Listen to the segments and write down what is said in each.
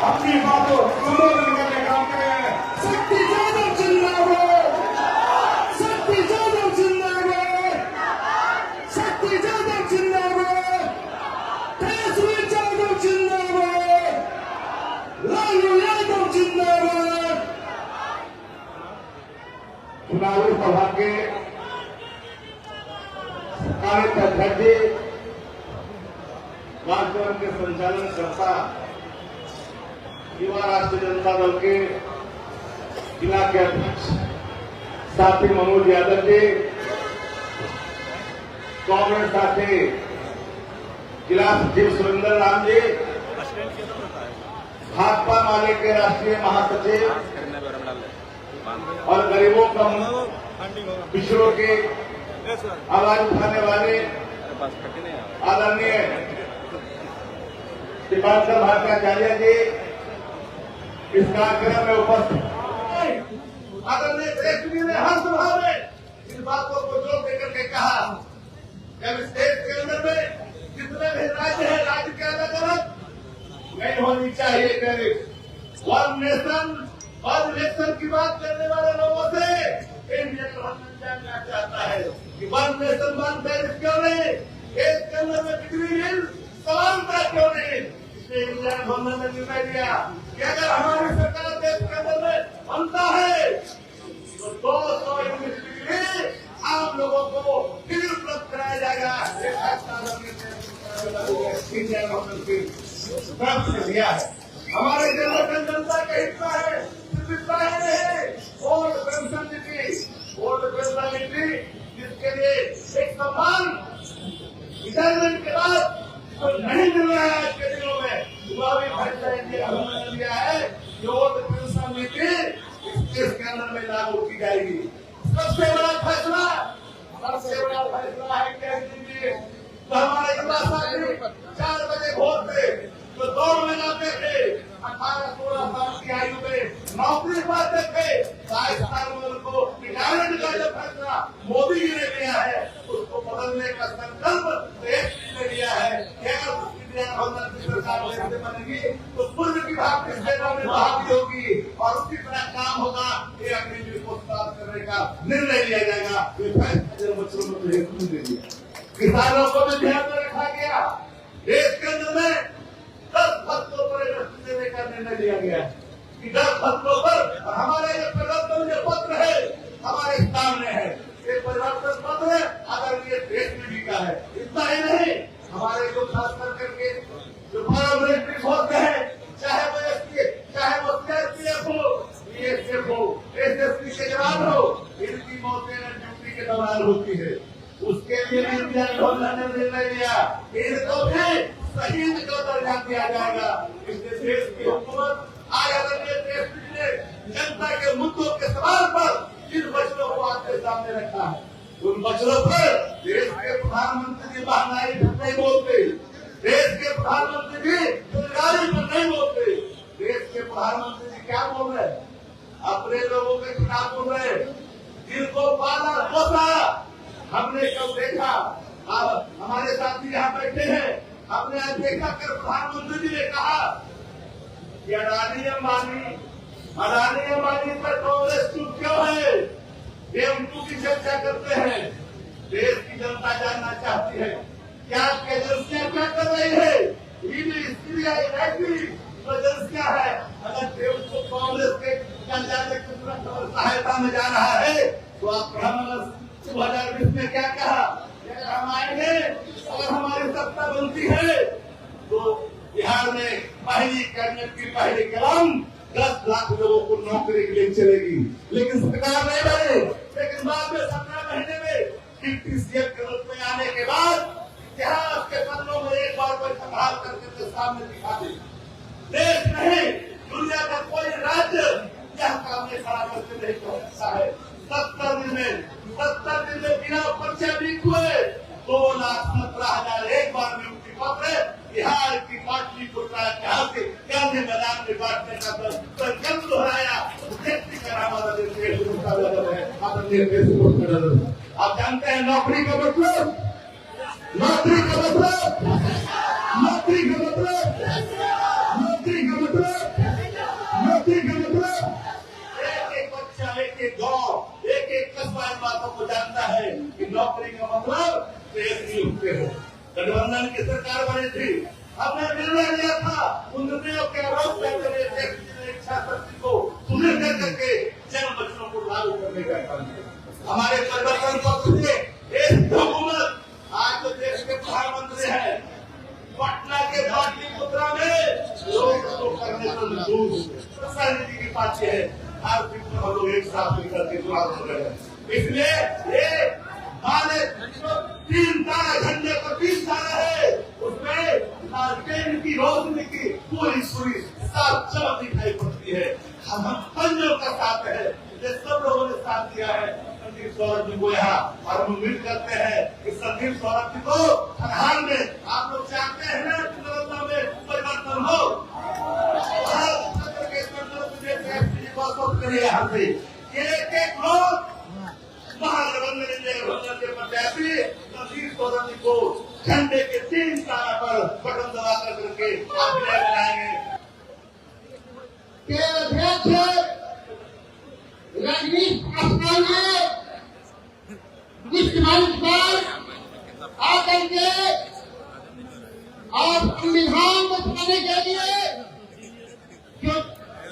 अपनी बातों संबोधन करने काम करें। शक्ति जादव जिंदाबाद, शक्ति जादव जिंदाबाद, शक्ति जादव जिंदाबाद, तेजस्वी यादव जिंदाबाद, लालू यादव जिंदाबाद। चुनावी सभा के अध्यक्ष कार्यक्रम के संचालन करता युवा राष्ट्रीय जनता दल के जिला के अध्यक्ष साथी मनोज यादव जी, कांग्रेस साथी जिला सचिव सुरेंद्र राम जी, भाजपा माले के राष्ट्रीय महासचिव और गरीबों का पिछड़ों के आवाज उठाने वाले आदरणीय दीपांकर भट्टाचार्य जी इस कार्यक्रम में उपस्थित। आदरणीय श्रेष्ठी ने हर सभा में इन बातों को जोर देकर के कहा जब इस देश के अंदर में जितने भी राज्य है, राज्य के अलग अलग नहीं होनी चाहिए करें। वन नेशन वन इलेक्शन की बात करने वाले लोगों से इंडियन गवर्नमेंट जानना चाहता है कि वन नेशन वन टैरिफ क्यों नहीं, देश के अंदर में बिजली बिल समानता क्यों नहीं। इसलिए इंडियन गवर्नमेंट ने निर्णय लिया कि अगर हमारी सरकार देश के अंदर में बनता है तो 200 यूनिट बिजली आम लोगों को फ्री उपलब्ध कराया जाएगा। इंडियन गवर्नमेंट की तरफ से दिया है। हमारे जनता का हिस्सा है, सिर्फ इतना ही नहीं, ओल्ड पेंशन नीति जिसके लिए एक समान रिटायरमेंट के बाद तो नहीं मिल रहा है। आज के दिनों में चुनावी फैसला इंडिया गवर्नमेंट ने लिया है कि ओल्ड पेंशन नीति इस देश के अंदर में लागू की जाएगी। सबसे बड़ा फैसला है क्या दीजिए तो हमारे युवा साथी 4 बजे भोर पे जो दौड़ में जाते थे, 18-16 साल की आयु में नौकरी पाते थे, 22 साल में उनको रिटायरमेंट का जो फैसला मोदी जी ने लिया है उसको बदलने का संकल्प देश ने लिया है। सरकार बनेगी तो पूर्व की भारतीय सेना में बहाली होगी और उसी तरह काम होगा। ये अग्निवीर को प्राप्त करने का निर्णय लिया जाएगा। किसानों को भी ध्यान में रखा गया। देश के अंदर में 10 फसलों पर देने का निर्णय लिया गया कि 10 फसलों पर हमारे ये परिवर्तन जो पत्र है हमारे सामने है। ये परिवर्तन पत्र आदरणीय देश में भी का है। इतना ही नहीं, हमारे जो खास करके जो पारामिलिट्री फोर्स है, चाहे वो सीआरपीएफ हो, बीएसएफ हो, एसएसबी के जवान हो, इनकी मौतें ड्यूटी के दौरान होती है। उसके लिए भी इंडियन गवर्नमेंट ने निर्णय लिया इनको भी शहीद का दर्जा दिया जाएगा। इसलिए देश की हुकूमत आज आदरणीय देश ने जनता के मुद्दों के सवाल पर जिन बच्चों को आपके सामने रखा है उन बच्चों पर देश के प्रधानमंत्री जी महंगाई पर नहीं बोलते, देश के प्रधानमंत्री जी बेरोजगारी पर नहीं बोलते। देश के प्रधानमंत्री जी क्या बोल रहे हैं? अपने लोगों के खिलाफ बोल रहे हैं, जिनको पाला पोसा। हमने कब देखा, हमारे साथी यहाँ बैठे हैं, हमने आज देखा कर प्रधानमंत्री जी ने कहा कि अडानी अंबानी पर कांग्रेस चुप क्यों है, ये उनको की चर्चा करते हैं। देश की जनता जानना चाहती है क्या आपकी एजेंसियां क्या कर रही है। ईडी, सीबीआई, एजेंसियां है। अगर देश को कांग्रेस के सहायता में जा रहा है तो आप 2020 में क्या कहा, अगर हम आएंगे, अगर हमारी सत्ता बनती है तो बिहार में पहली कैबिनेट की पहली कलम 10 लाख लोगों को नौकरी के लिए चलेगी। लेकिन सरकार नहीं बने। लेकिन बाद में 17 महीने में डिप्टी सीएम के रूप में आने के बाद इतिहास के पन्नों में एक बार कोई संभाल करके सामने दिखा दे। देश नहीं, दुनिया का कोई राज्य यह काम में खड़ा करके नहीं कर सकता है। 70 दिन में बिना पर्चे लीक हुए 2,17,000 एक बार में उनकी पत्र बिहार की पार्टी को गांधी मैदान में बांटने का संकल्प दोहराया। आप जानते हैं नौकरी का मतलब नौकरी का मतलब गठबंधन की सरकार बनी थी, हमने निर्णय लिया था उन निर्णयों के आरोप करते हुए इच्छा शक्ति को सुदृढ़ करके जन बच्चों को लागू करने का काम किया। हमारे परिवर्तन पक्ष से एक हुकूमत आज तो देश के प्रधानमंत्री हैं, पटना के पाटलिपुत्रा में लोग तो करने को दूर राजनीति की बात है, आर्थिक में हम लोग एक साथ मिलकर के चुनाव कर रहे हैं। इसलिए ये माने 3 तारा झंडे पर 20 तारा है, उसमें लालटेन की रोशनी की पूरी साफ चमक दिखाई पड़ती है। हम पंजों का साथ है, ये सब लोगों ने साथ दिया है संदीप सौरभ जी को यहाँ, और हम उम्मीद करते हैं कि संदीप सौरभ जी को फिलहाल में आप लोग चाहते हैं ना नरेंद्र में परिवर्तन हो, यहाँ से एक लोग महागठबंधन के प्रत्याशी संदीप सौरभ जी को झंडे के 3 तारा पर बटन दबा करके विजय बनाएंगे। अध्यक्ष रजनीश पासवान ने विश्व मंच पर आकर के और संविधान को बनाने के लिए जो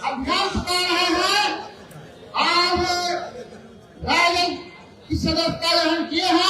अभ्यास कर रहे हैं और राजद की सदस्यता ग्रहण किए हैं।